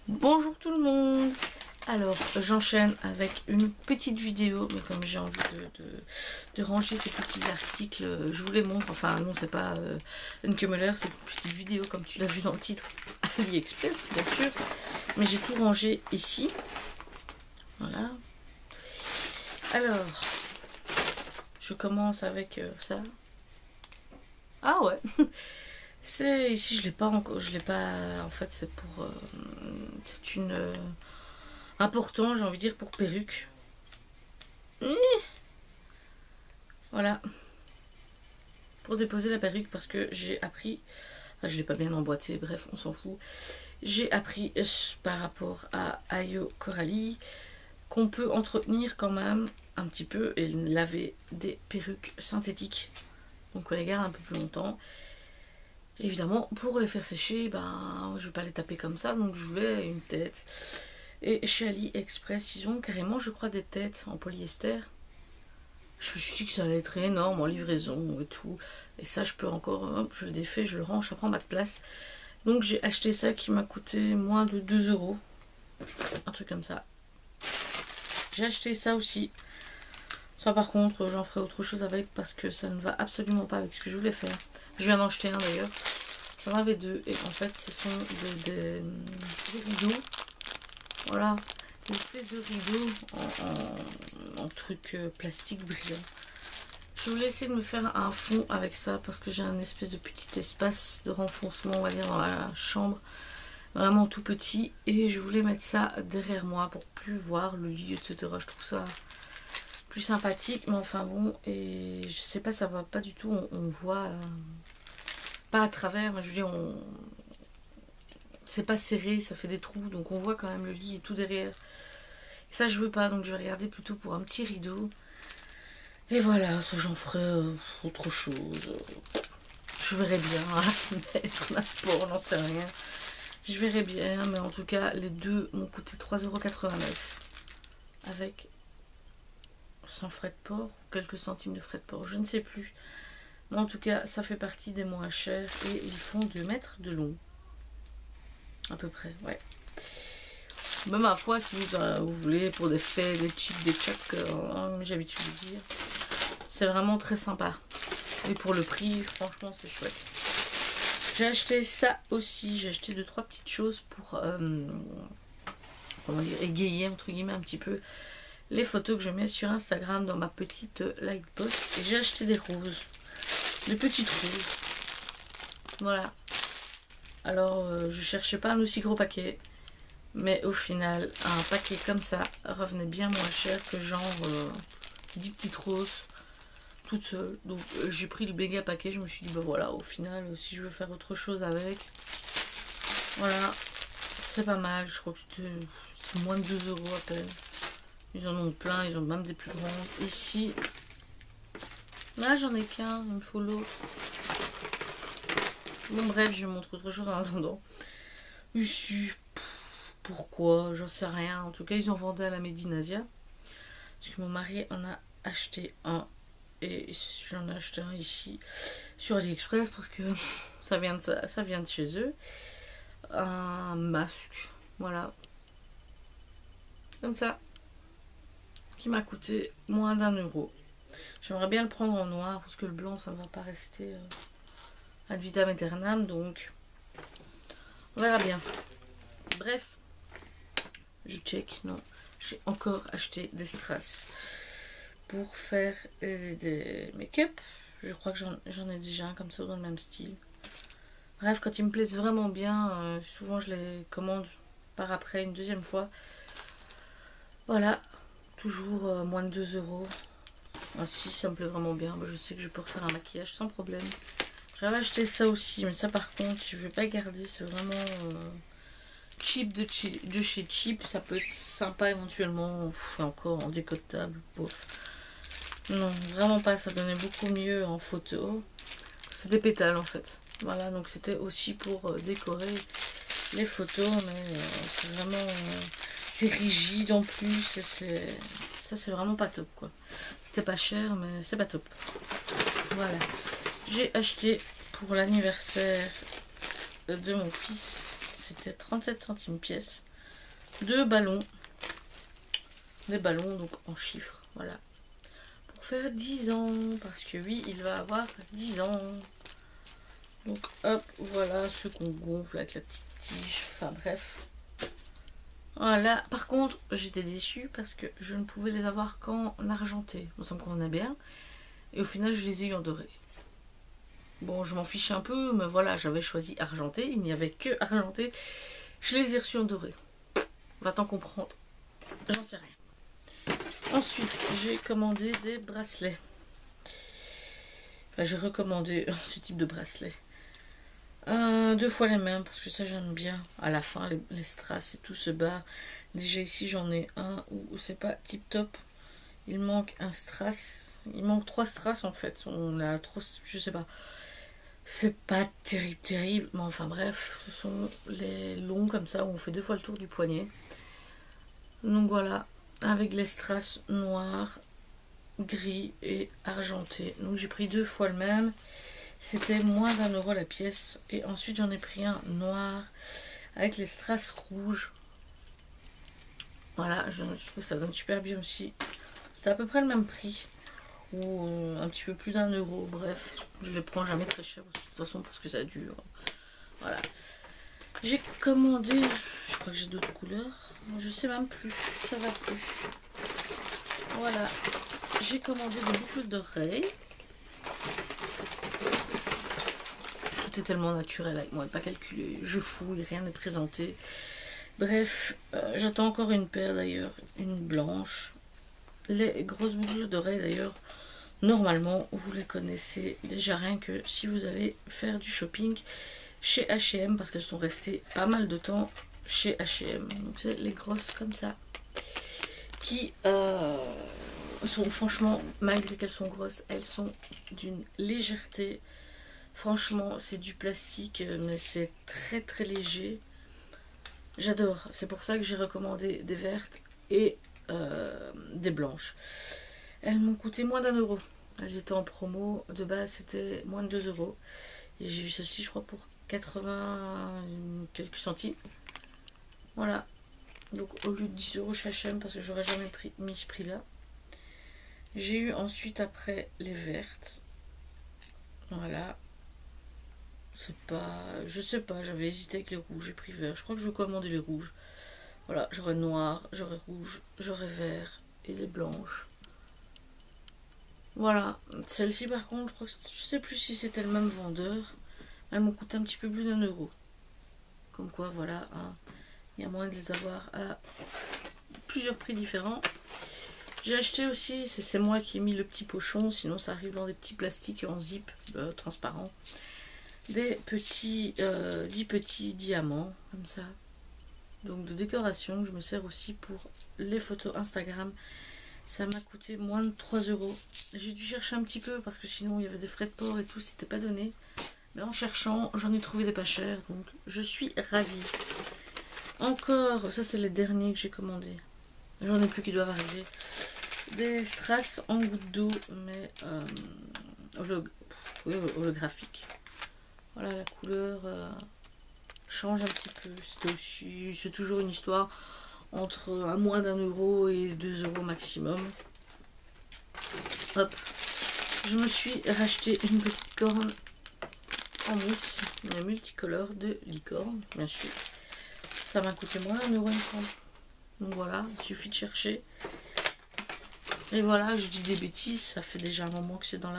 Bonjour tout le monde. Alors j'enchaîne avec une petite vidéo, mais comme j'ai envie de ranger ces petits articles, je vous les montre. Enfin non, c'est pas une Kemmeler, c'est une petite vidéo comme tu l'as vu dans le titre, AliExpress bien sûr, mais j'ai tout rangé ici. Voilà. Alors je commence avec ça. Ah ouais. C'est ici, je l'ai pas encore, je l'ai pas. En fait, c'est pour, c'est une important, j'ai envie de dire, pour perruque. Voilà, pour déposer la perruque parce que j'ai appris, enfin, je l'ai pas bien emboîté, bref, on s'en fout. J'ai appris par rapport à Ayo Coralie qu'on peut entretenir quand même un petit peu et laver des perruques synthétiques. Donc on les garde un peu plus longtemps. Évidemment, pour les faire sécher, ben, je vais pas les taper comme ça, donc je voulais une tête. Et chez AliExpress, ils ont carrément, je crois, des têtes en polyester. Je me suis dit que ça allait être énorme en livraison et tout. Et ça, je peux encore, hop, je le défais, je le range, ça prend pas de place. Donc j'ai acheté ça qui m'a coûté moins de 2 euros. Un truc comme ça. J'ai acheté ça aussi. Ça par contre, j'en ferai autre chose avec parce que ça ne va absolument pas avec ce que je voulais faire. Je viens d'en acheter un d'ailleurs. J'en avais deux et en fait ce sont des rideaux. Voilà, une espèce de rideau en truc plastique brillant. Je voulais essayer de me faire un fond avec ça parce que j'ai un espèce de petit espace de renfoncement, on va dire, dans la chambre. Vraiment tout petit. Et je voulais mettre ça derrière moi pour plus voir le lit, etc. Je trouve ça plus sympathique. Mais enfin bon, et je sais pas, ça va pas du tout. On voit pas à travers. Je veux dire, c'est pas serré, ça fait des trous. Donc on voit quand même le lit et tout derrière. Et ça je veux pas, donc je vais regarder plutôt pour un petit rideau. Et voilà, ça j'en ferai autre chose. Je verrai bien à la fenêtre, n'importe, on n'en sait rien. Je verrai bien, mais en tout cas, les deux m'ont coûté 3,89 € avec 100 frais de port, quelques centimes de frais de port, je ne sais plus. Mais en tout cas, ça fait partie des moins chers et ils font 2 mètres de long. À peu près, ouais. Même ma foi, si vous voulez, pour des faits, des chips, des chucks, j'ai l'habitude de dire. C'est vraiment très sympa. Et pour le prix, franchement, c'est chouette. J'ai acheté ça aussi. J'ai acheté 2-3 petites choses pour comment dire, égayer entre guillemets un petit peu les photos que je mets sur Instagram dans ma petite lightbox. Et j'ai acheté des roses. Des petites roses. Voilà. Alors, je cherchais pas un aussi gros paquet. Mais au final, un paquet comme ça revenait bien moins cher que genre 10 petites roses toute seule. Donc j'ai pris le méga paquet. Je me suis dit, bah voilà, au final, si je veux faire autre chose avec, voilà, c'est pas mal. Je crois que c'est moins de 2 € à peine. Ils en ont plein, ils ont même des plus grandes. Ici, là j'en ai qu'un, il me faut l'autre. Bon bref, je vous montre autre chose en attendant. Ici, pourquoi, j'en sais rien. En tout cas, ils en vendaient à la Medinasia. Parce que mon mari en a acheté un. Et j'en ai acheté un ici sur AliExpress parce que ça vient de chez eux. Un masque, voilà. Comme ça. Qui m'a coûté moins d'1 €. J'aimerais bien le prendre en noir parce que le blanc ça ne va pas rester ad vitam aeternam, donc on verra bien. Bref, je check, non, j'ai encore acheté des strass pour faire des make-up. Je crois que j'en ai déjà un comme ça dans le même style. Bref, quand ils me plaisent vraiment bien, souvent je les commande par après une deuxième fois. Voilà, toujours moins de 2 €. Ah si, ça me plaît vraiment bien. Je sais que je peux refaire un maquillage sans problème. J'avais acheté ça aussi, mais ça par contre, je vais pas garder. C'est vraiment cheap de chez cheap. Ça peut être sympa éventuellement. Et encore en décotable. Bof. Non, vraiment pas. Ça donnait beaucoup mieux en photo. C'est des pétales en fait. Voilà, donc c'était aussi pour décorer les photos. Mais c'est vraiment... c'est rigide en plus. Ça c'est vraiment pas top quoi. C'était pas cher mais c'est pas top. Voilà. J'ai acheté pour l'anniversaire de mon fils. C'était 37 centimes pièce. 2 ballons. Des ballons donc en chiffres, voilà. Pour faire 10 ans, parce que oui, il va avoir 10 ans. Donc hop, voilà ce qu'on gonfle avec la petite tige, enfin bref. Voilà, par contre, j'étais déçue parce que je ne pouvais les avoir qu'en argenté. Bon, ça me convenait bien. Et au final, je les ai eu en doré. Bon, je m'en fiche un peu, mais voilà, j'avais choisi argenté. Il n'y avait que argenté. Je les ai reçus en doré. Va-t-en comprendre. J'en sais rien. Ensuite, j'ai commandé des bracelets. Enfin, j'ai recommandé ce type de bracelet. 2 fois les mêmes, parce que ça j'aime bien. À la fin, les strass et tout se barre. Déjà ici, j'en ai un où c'est pas tip top. Il manque un strass. Il manque 3 strass en fait. On a trop, je sais pas. C'est pas terrible, mais enfin bref, ce sont les longs comme ça où on fait 2 fois le tour du poignet. Donc voilà, avec les strass noirs, gris et argenté. Donc j'ai pris 2 fois le même. C'était moins d'1 € la pièce. Et ensuite j'en ai pris un noir avec les strass rouges. Voilà, je trouve que ça donne super bien aussi. C'était à peu près le même prix. Ou un petit peu plus d'1 €. Bref, je les prends jamais très cher de toute façon parce que ça dure. Voilà. J'ai commandé, je crois que j'ai d'autres couleurs. Je sais même plus, ça va plus. Voilà. J'ai commandé des boucles d'oreilles. Tout est tellement naturel avec moi, pas calculé. Je fouille, rien n'est présenté. Bref, j'attends encore une paire d'ailleurs, une blanche. Les grosses boucles d'oreilles d'ailleurs, normalement vous les connaissez déjà rien que si vous allez faire du shopping chez H&M parce qu'elles sont restées pas mal de temps chez H&M. Donc c'est les grosses comme ça qui sont franchement, malgré qu'elles sont grosses, elles sont d'une légèreté. Franchement, c'est du plastique mais c'est très léger. J'adore, c'est pour ça que j'ai recommandé des vertes et des blanches. Elles m'ont coûté moins d'1 €. Elles étaient en promo, de base c'était moins de 2 €. Et j'ai eu celle-ci je crois pour 80 quelques centimes. Voilà. Donc au lieu de 10 € chez H&M parce que j'aurais jamais mis ce prix là. J'ai eu ensuite après les vertes. Voilà. C'est pas... Je sais pas, j'avais hésité avec les rouges, j'ai pris vert. Je crois que je vais commander les rouges. Voilà, j'aurai noir, j'aurai rouge, j'aurai vert et les blanches. Voilà, celle-ci par contre, je crois que je sais plus si c'était le même vendeur. Elles m'ont coûté un petit peu plus d'1 €. Comme quoi, voilà, hein, il y a moyen de les avoir à plusieurs prix différents. J'ai acheté aussi, c'est moi qui ai mis le petit pochon, sinon ça arrive dans des petits plastiques en zip transparent. Des petits, 10 petits diamants, comme ça. Donc de décoration, je me sers aussi pour les photos Instagram. Ça m'a coûté moins de 3 €. J'ai dû chercher un petit peu parce que sinon il y avait des frais de port et tout, c'était pas donné. Mais en cherchant, j'en ai trouvé des pas chers, donc je suis ravie. Encore, ça c'est les derniers que j'ai commandés. J'en ai plus qui doivent arriver. Des strass en goutte d'eau, mais holographique. Voilà, la couleur change un petit peu. C'est toujours une histoire entre un moins d'1 € et 2 € maximum. Hop, je me suis racheté une petite corne en mousse, une multicolore de licorne, bien sûr. Ça m'a coûté moins d'1 € il me semble. Donc voilà, il suffit de chercher. Et voilà, je dis des bêtises, ça fait déjà un moment que c'est dans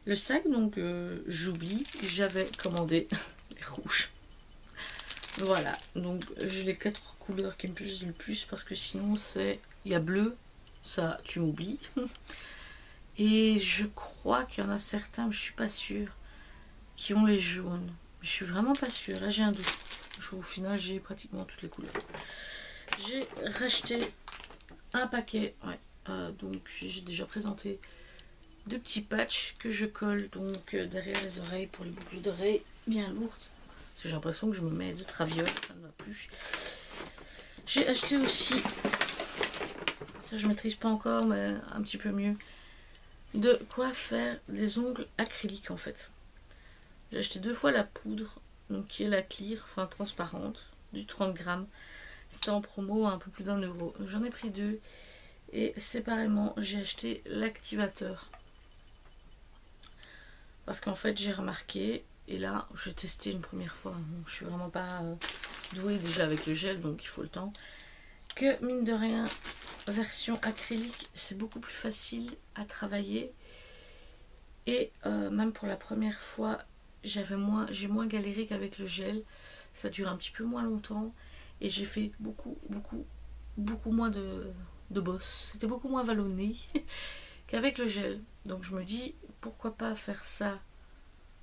le sac, donc j'oublie. J'avais commandé les rouges. Voilà, donc j'ai les 4 couleurs qui me plaisent le plus parce que sinon c'est... Il y a bleu, ça tu m'oublies. Et je crois qu'il y en a certains, mais je suis pas sûre, qui ont les jaunes. Je suis vraiment pas sûre, là j'ai un doute. Au final j'ai pratiquement toutes les couleurs. J'ai racheté un paquet, ouais, donc j'ai déjà présenté 2 petits patchs que je colle donc derrière les oreilles pour les boucles d'oreilles bien lourdes. Parce que j'ai l'impression que je me mets de travioles, ça ne va plus. J'ai acheté aussi, ça je maîtrise pas encore mais un petit peu mieux, de quoi faire des ongles acryliques en fait. J'ai acheté 2 fois la poudre, donc qui est la clear, enfin transparente, du 30 grammes. C'était en promo à un peu plus d'1 €. J'en ai pris 2. Et séparément, j'ai acheté l'activateur. Parce qu'en fait, j'ai remarqué, et là, j'ai testé une première fois. Donc, je suis vraiment pas douée déjà avec le gel, donc il faut le temps. Que mine de rien, version acrylique, c'est beaucoup plus facile à travailler. Et même pour la première fois, j'ai moins galéré qu'avec le gel. Ça dure un petit peu moins longtemps. Et j'ai fait beaucoup moins de boss. C'était beaucoup moins vallonné qu'avec le gel. Donc je me dis, pourquoi pas faire ça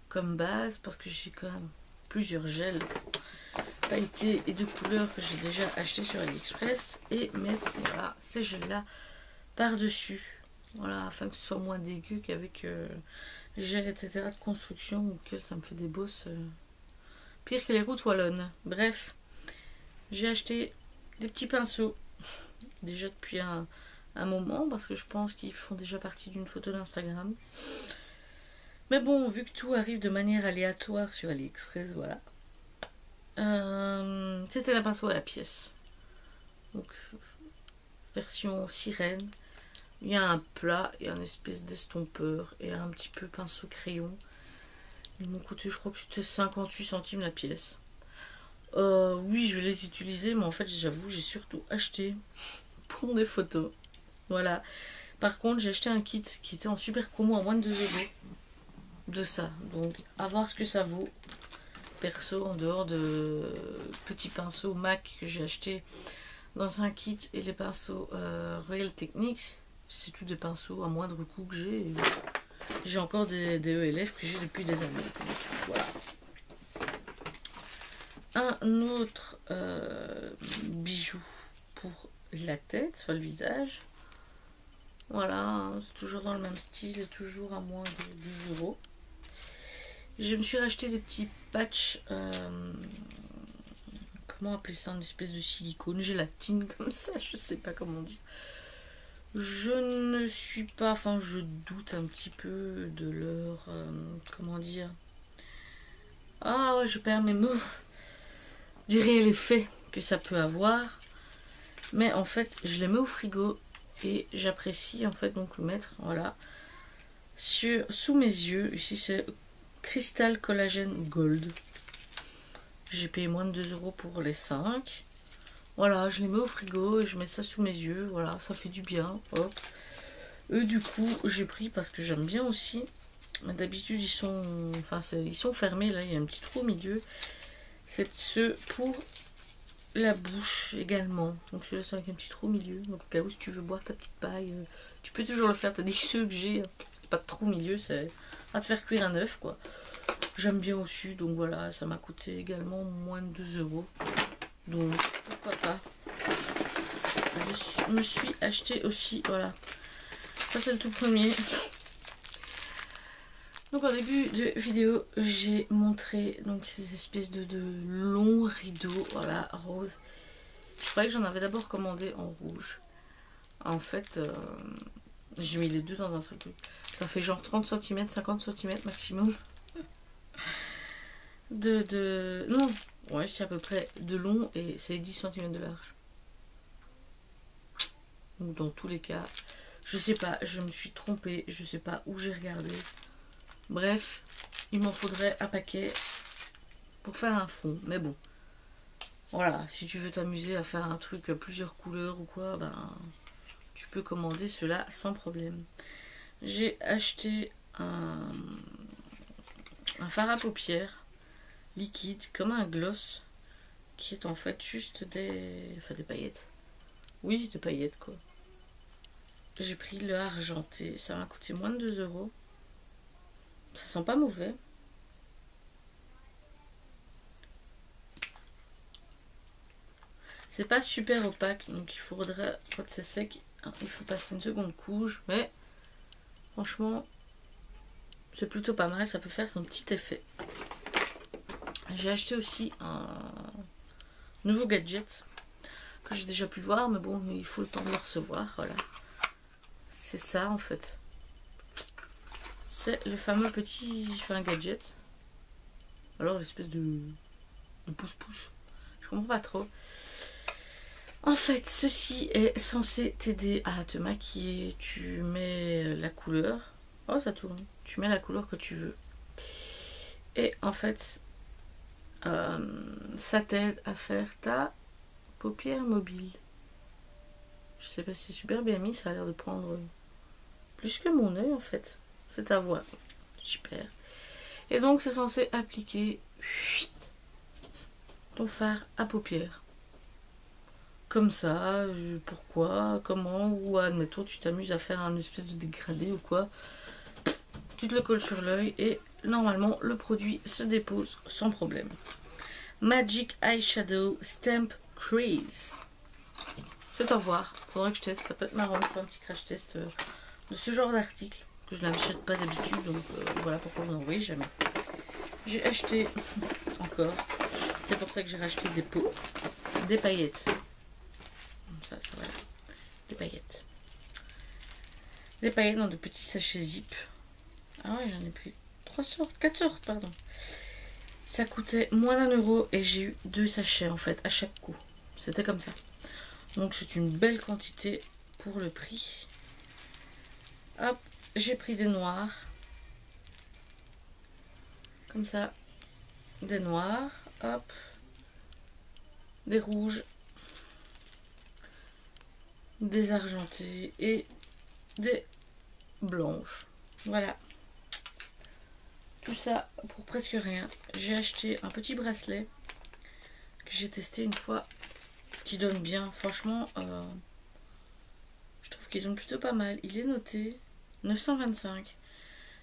comme base, parce que j'ai quand même plusieurs gels pailletés et de couleurs que j'ai déjà acheté sur AliExpress, et mettre voilà, ces gels là par dessus, voilà, afin que ce soit moins dégueu qu'avec gel etc de construction, ou que ça me fait des bosses pire que les routes wallonnes. Bref, j'ai acheté des petits pinceaux déjà depuis un moment, parce que je pense qu'ils font déjà partie d'une photo d'Instagram. Mais bon, vu que tout arrive de manière aléatoire sur AliExpress, voilà. C'était un pinceau à la pièce. Donc, version sirène. Il y a un plat et un espèce d'estompeur et un petit peu pinceau crayon. Ils m'ont coûté, je crois que c'était 58 centimes la pièce. Oui, je vais les utiliser, mais en fait, j'avoue, j'ai surtout acheté pour des photos. Voilà. Par contre, j'ai acheté un kit qui était en super promo à moins de 2 € de ça. Donc, à voir ce que ça vaut. Perso, en dehors de petits pinceaux MAC que j'ai acheté dans un kit, et les pinceaux Real Techniques, c'est tout des pinceaux à moindre coût que j'ai. J'ai encore des ELF que j'ai depuis des années. Donc, voilà. Un autre bijou pour la tête, enfin le visage. Voilà, c'est toujours dans le même style et toujours à moins de 12 €. Je me suis racheté des petits patchs, comment appeler ça, une espèce de silicone, gélatine comme ça, je sais pas comment dire. Je ne suis pas, enfin je doute un petit peu de leur, comment dire. Ah ouais, je perds mes mots. Du réel effet que ça peut avoir. Mais en fait, je les mets au frigo et j'apprécie en fait donc le mettre, voilà, sous mes yeux. Ici c'est Crystal Collagène Gold. J'ai payé moins de 2 € pour les 5. Voilà, je les mets au frigo et je mets ça sous mes yeux. Voilà, ça fait du bien. Hop. Eux, du coup, j'ai pris parce que j'aime bien aussi. D'habitude, ils sont, enfin, ils sont fermés. Là, il y a un petit trou au milieu. C'est ceux pour la bouche également. Donc, celui-là, c'est avec un petit trou au milieu. Donc, au cas où, si tu veux boire ta petite paille, tu peux toujours le faire. Tandis que ceux que j'ai, pas de trou au milieu, c'est à te faire cuire un œuf, quoi. J'aime bien aussi, donc voilà, ça m'a coûté également moins de 2 €. Donc pourquoi pas. Je me suis acheté aussi, voilà. Ça c'est le tout premier. Donc en début de vidéo, j'ai montré donc ces espèces de longs rideaux, voilà, roses. Je croyais que j'en avais d'abord commandé en rouge. En fait, j'ai mis les deux dans un seul truc. Ça fait genre 30 cm, 50 cm maximum. Non, ouais, c'est à peu près de long et c'est 10 cm de large. Donc dans tous les cas, je sais pas, je me suis trompée, je sais pas où j'ai regardé. Bref, il m'en faudrait un paquet pour faire un fond. Mais bon, voilà, si tu veux t'amuser à faire un truc à plusieurs couleurs ou quoi, ben tu peux commander cela sans problème. J'ai acheté un fard à paupières liquide comme un gloss, qui est en fait juste des paillettes. Oui, des paillettes quoi. J'ai pris le argenté, ça m'a coûté moins de 2 €. Ça sent pas mauvais. C'est pas super opaque, donc il faudrait, quand c'est sec, il faut passer une seconde couche, mais franchement, c'est plutôt pas mal, ça peut faire son petit effet. J'ai acheté aussi un nouveau gadget que j'ai déjà pu voir, mais bon, il faut le temps de le recevoir, voilà. C'est ça en fait. C'est le fameux petit gadget. Alors l'espèce de pouce-pouce. Je comprends pas trop. En fait, ceci est censé t'aider à te maquiller. Tu mets la couleur. Oh, ça tourne. Tu mets la couleur que tu veux. Et en fait, ça t'aide à faire ta paupière mobile. Je sais pas si c'est super bien mis, ça a l'air de prendre plus que mon œil en fait. C'est à voir. Super. Et donc c'est censé appliquer ton fard à paupières. Comme ça, pourquoi, comment, ou admettons tu t'amuses à faire un espèce de dégradé ou quoi. Tu te le colles sur l'œil et normalement le produit se dépose sans problème. Magic Eyeshadow Stamp Crease. C'est à voir, faudrait que je teste, ça peut être marrant de faire un petit crash test de ce genre d'article que je n'achète pas d'habitude, donc voilà pourquoi vous n'en voyez jamais. J'ai acheté encore, c'est pour ça que j'ai racheté des pots, des paillettes. Ça voilà, des paillettes. Des paillettes dans de petits sachets zip. Ah ouais, j'en ai pris 3 sortes, 4 sortes, pardon. Ça coûtait moins d'1 € et j'ai eu 2 sachets en fait à chaque coup. C'était comme ça. Donc c'est une belle quantité pour le prix. Hop, j'ai pris des noirs. Comme ça. Des noirs. Hop. Des rouges. Des argentés. Et des blanches. Voilà. Tout ça pour presque rien. J'ai acheté un petit bracelet que j'ai testé une fois. Qui donne bien. Franchement, je trouve qu'il donne plutôt pas mal. Il est noté 925.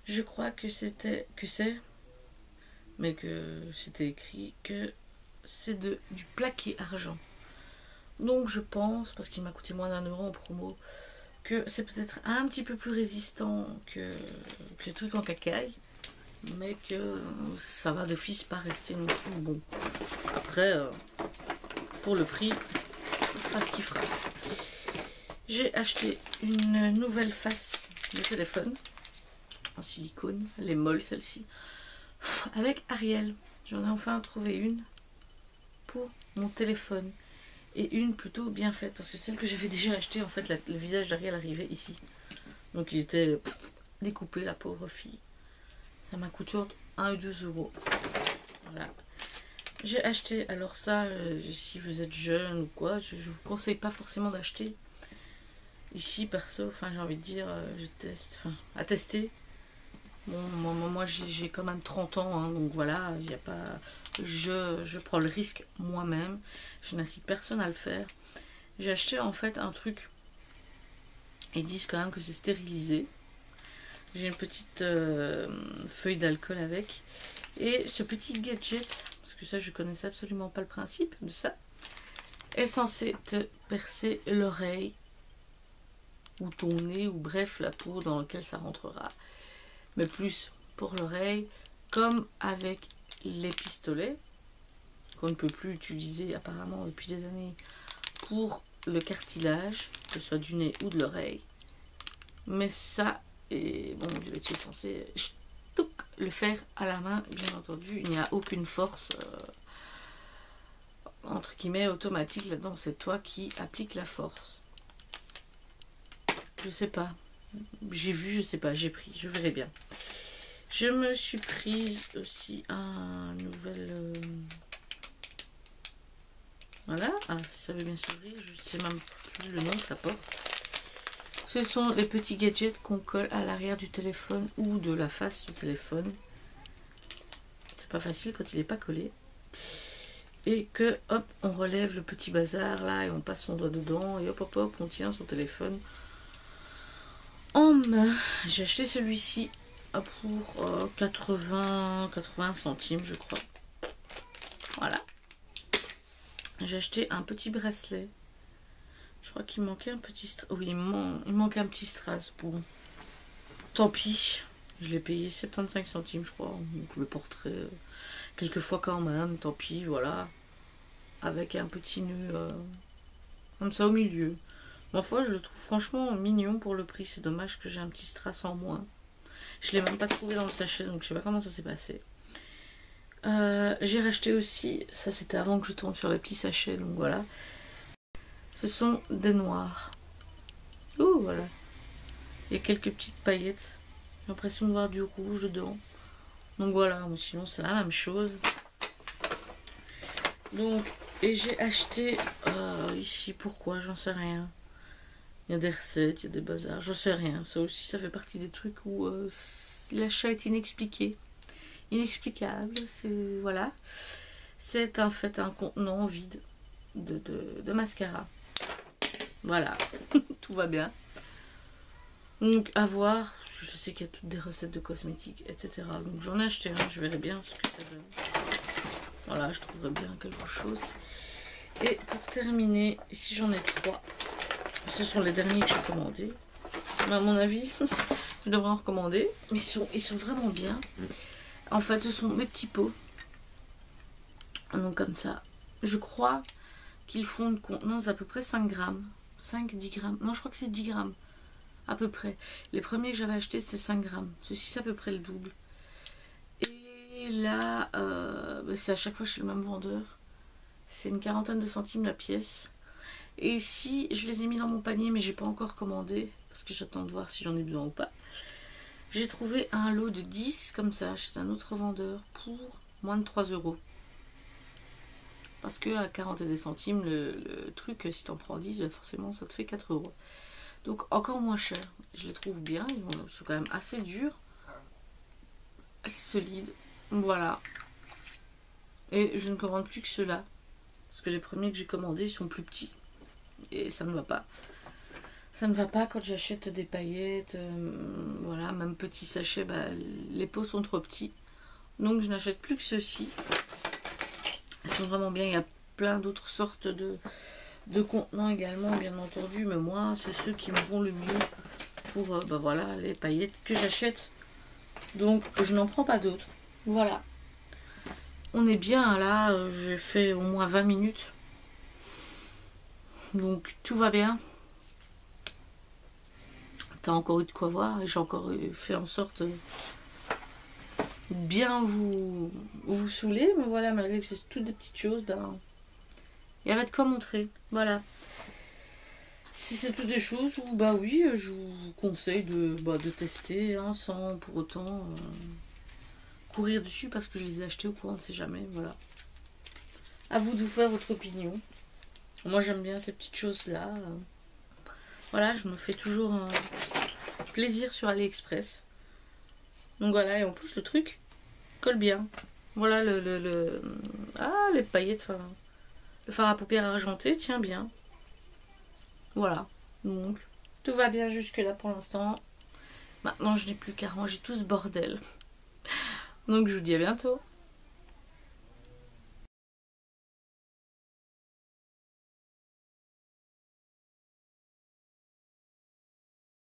Je crois que c'est, mais que c'était écrit que c'est du plaqué argent. Donc je pense, parce qu'il m'a coûté moins d'1 € en promo, que c'est peut-être un petit peu plus résistant que le truc en cacaille, mais que ça va d'office pas rester non plus bon. Après, pour le prix, il fera ce qu'il fera. J'ai acheté une nouvelle face de téléphone en silicone, elle est molle celle-ci, avec Ariel. J'en ai enfin trouvé une pour mon téléphone et une plutôt bien faite parce que celle que j'avais déjà achetée, en fait, le visage d'Ariel arrivait ici, donc il était découpé, la pauvre fille. Ça m'a coûté 1 ou 2 €. Voilà. J'ai acheté, alors ça, si vous êtes jeune ou quoi, je vous conseille pas forcément d'acheter. Ici, perso, enfin j'ai envie de dire, je teste, enfin, à tester. Bon, moi j'ai quand même 30 ans, hein, donc voilà, il y a pas, je prends le risque moi-même. Je n'incite personne à le faire. J'ai acheté en fait un truc. Ils disent quand même que c'est stérilisé. J'ai une petite feuille d'alcool avec. Et ce petit gadget, parce que ça je connaissais absolument pas le principe de ça, est censé te percer l'oreille ou ton nez, ou bref la peau dans laquelle ça rentrera. Mais plus pour l'oreille, comme avec les pistolets, qu'on ne peut plus utiliser apparemment depuis des années pour le cartilage, que ce soit du nez ou de l'oreille. Mais ça, et bon, tu es censé le faire à la main, bien entendu. Il n'y a aucune force entre guillemets automatique là-dedans, c'est toi qui appliques la force. Je sais pas, j'ai vu, je sais pas, j'ai pris, je verrai bien. Je me suis prise aussi un nouvel voilà, ah, si ça veut bien s'ouvrir, je sais même plus le nom que ça porte. Ce sont les petits gadgets qu'on colle à l'arrière du téléphone ou de la face du téléphone. C'est pas facile quand il n'est pas collé. Et que hop, on relève le petit bazar là et on passe son doigt dedans et hop hop hop, on tient son téléphone en main. J'ai acheté celui-ci pour 80 centimes, je crois. Voilà. J'ai acheté un petit bracelet. Je crois qu'il manquait un petit strass. Oui, il manque un petit strass. Bon, tant pis. Je l'ai payé 75 centimes, je crois. Donc je le porterai quelques fois quand même. Tant pis, voilà. Avec un petit nœud comme ça au milieu. Ma foi, je le trouve franchement mignon pour le prix. C'est dommage que j'ai un petit strass en moins. Je l'ai même pas trouvé dans le sachet, donc je sais pas comment ça s'est passé. J'ai racheté aussi, ça c'était avant que je tombe sur les petits sachets, donc voilà. Ce sont des noirs. Ouh, voilà. Il y a quelques petites paillettes. J'ai l'impression de voir du rouge dedans. Donc voilà, mais sinon c'est la même chose. Donc, et j'ai acheté ici, pourquoi, j'en sais rien. Il y a des recettes, il y a des bazars, j'en sais rien. Ça aussi, ça fait partie des trucs où l'achat est inexpliqué. Inexplicable, c'est... Voilà. C'est en fait un contenant vide de mascara. Voilà, tout va bien. Donc à voir, je sais qu'il y a toutes des recettes de cosmétiques, etc. Donc j'en ai acheté un, je verrai bien ce que ça donne. Voilà, je trouverai bien quelque chose. Et pour terminer, ici j'en ai 3. Ce sont les derniers que j'ai commandés. Mais à mon avis, je devrais en recommander. Ils sont vraiment bien. En fait, ce sont mes petits pots. Donc comme ça. Je crois qu'ils font de contenance à peu près 5 grammes. 5-10 grammes. Non, je crois que c'est 10 grammes. À peu près. Les premiers que j'avais achetés, c'était 5 grammes. Ceci, c'est à peu près le double. Et là, c'est à chaque fois chez le même vendeur. C'est une quarantaine de centimes la pièce. Et ici, je les ai mis dans mon panier, mais j'ai pas encore commandé. Parce que j'attends de voir si j'en ai besoin ou pas. J'ai trouvé un lot de 10 comme ça chez un autre vendeur pour moins de 3 €. Parce que à 40 et des centimes, le truc, si t'en prends 10, forcément ça te fait 4 €. Donc encore moins cher. Je les trouve bien, ils sont quand même assez durs. Assez solides. Voilà. Et je ne commande plus que ceux-là. Parce que les premiers que j'ai commandés, ils sont plus petits. Et ça ne va pas. Ça ne va pas quand j'achète des paillettes. Voilà, même petits sachets, les pots sont trop petits. Donc je n'achète plus que ceux-ci. Ils sont vraiment bien. Il y a plein d'autres sortes de contenants également, bien entendu. Mais moi, c'est ceux qui me vont le mieux pour voilà, les paillettes que j'achète. Donc je n'en prends pas d'autres. Voilà. On est bien là. J'ai fait au moins 20 minutes. Donc tout va bien. T'as encore eu de quoi voir et j'ai encore fait en sorte de bien vous saouler. Mais voilà, malgré que c'est toutes des petites choses, il y avait de quoi montrer. Voilà. Si c'est toutes des choses où, oui, je vous conseille de tester hein, sans pour autant courir dessus parce que je les ai achetés au courant, on ne sait jamais. Voilà. À vous de vous faire votre opinion. Moi, j'aime bien ces petites choses-là. Voilà, je me fais toujours plaisir sur AliExpress. Donc voilà, et en plus, le truc colle bien. Voilà, les paillettes, enfin, le fard à paupières argenté tient bien. Voilà, donc tout va bien jusque là pour l'instant. Maintenant, je n'ai plus qu'à ranger tout ce bordel. Donc je vous dis à bientôt.